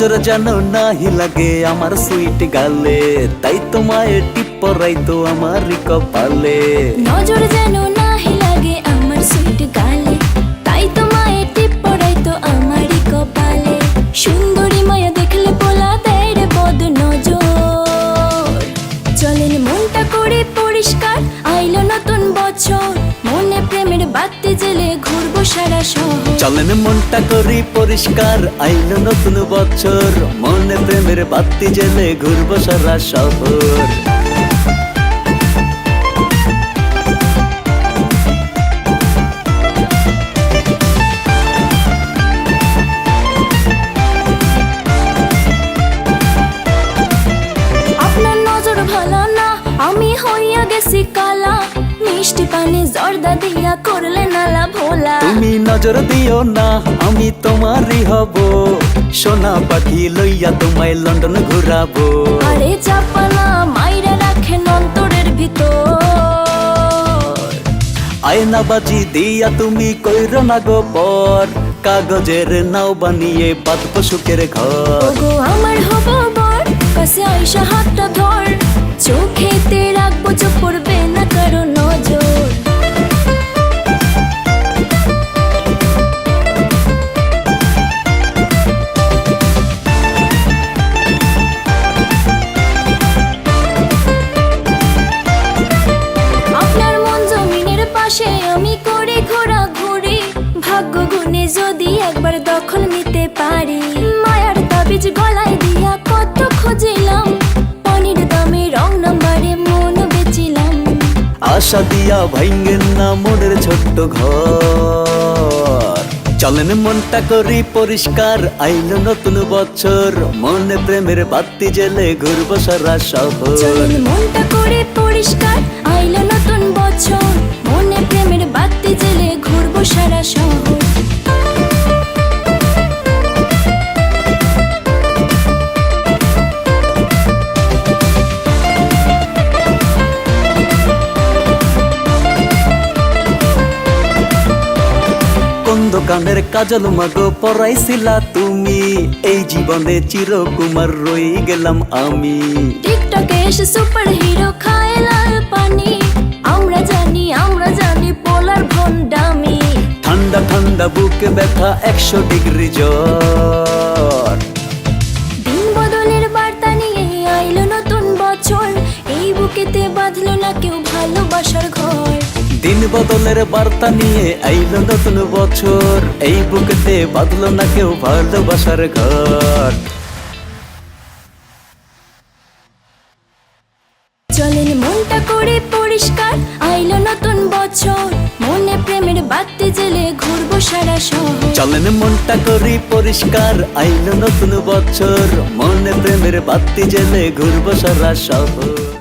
নজর যেন নাহি লাগে আমার সুইট গালে, তাই তোমায় টিপ পরাইতো আমার কপালে। নজর যেন নাহি লাগে আমার সুইট গালে, তাই তোমায় টিপ পরাইতো আমার কপালে। সুন্দরী মায়া দেখলে পোলা দেয় রে বদ নজর। চলেন মনটা করে পরিষ্কার, আইলো নতুন বছর, মনে প্রেমের বাতি জেলে ঘুরবো সারা শহর। চলেন মনটা করি পরিষ্কার, আইলো নতুন বছর, মনে প্রেমের বাতি জেলে ঘুরবো সারা শহর। আপনার নজর ভালো না, আমি হইয়া গেছি কালা, মিষ্টি পানি জর্দা দিয়া করলে নালা ভোলা। তুমি নজর দিও না, আমি তোমারই হব, সোনা পাখি লইয়া তোমায় লন্ডন ঘুরাবো। আরে চাপানা মাইরা রাখেন অন্তরের ভিতর। আয়নাবাজি দিয়া তুমি কইরো না গো পর, কাগজের নাও বানিয়ে বাঁধবো সুখের ঘর। ওগো আমার হব বর, কাছে আইসা হাতটা ধর, চোখেতে রাখবো চোখ পড়বে না কারো নজর। আপনার মন জমিনের পাশে আমি করে ঘোরাঘুরি, ভাগ্য গুণে যদি একবার দখল নিতে পারি। মায়ার তাবিজ গলায় দিয়া কত খুঁজিলাম, পানির দামে রং নাম্বারে মন বেচিলাম। আশা দিয়া ভাঙ্গেন না মনের ছোট্ট ঘর। চলেন মনটা করি পরিষ্কার, আইলো নতুন বছর, মনে প্রেমের বাতি জেলে ঘুরবো সারা শহর। চলেন মনটা করে পরিষ্কার, আইলো নতুন বছর, মনে প্রেমের বাতি জেলে ঘুরবো সারা শহর। কোন দোকানের কাজল মাগো পরাইছিলা তুমি, এই জীবনে চিরকুমার রই গেলাম আমি। টিকটকে এসে সুপার হিরো খায় লাল পানি, আমরা জানি পোলার ভন্ডামি। ঠান্ডা ঠান্ডা বুকে ব্যথা 100 ডিগ্রি জ্বর। দিন বদলের বার্তা নিয়ে আইলো নতুন বছর, এই বুকেতে বাঁধলো না কেউ ভালোবাসার ঘর। দিন বদলের বার্তা নিয়ে আইলো নতুন বছর, এই বুকেতে বাঁধলো না কেউ ভালোবাসার ঘর। চলেন মনটা করে পরিষ্কার, আইলো নতুন বছর, মনে প্রেমের বাতি জেলে ঘুরবো সারা শহর। চলেন মনটা করি পরিষ্কার, আইলো নতুন বছর, মনে প্রেমের বাতি জেলে ঘুরবো সারা শহর।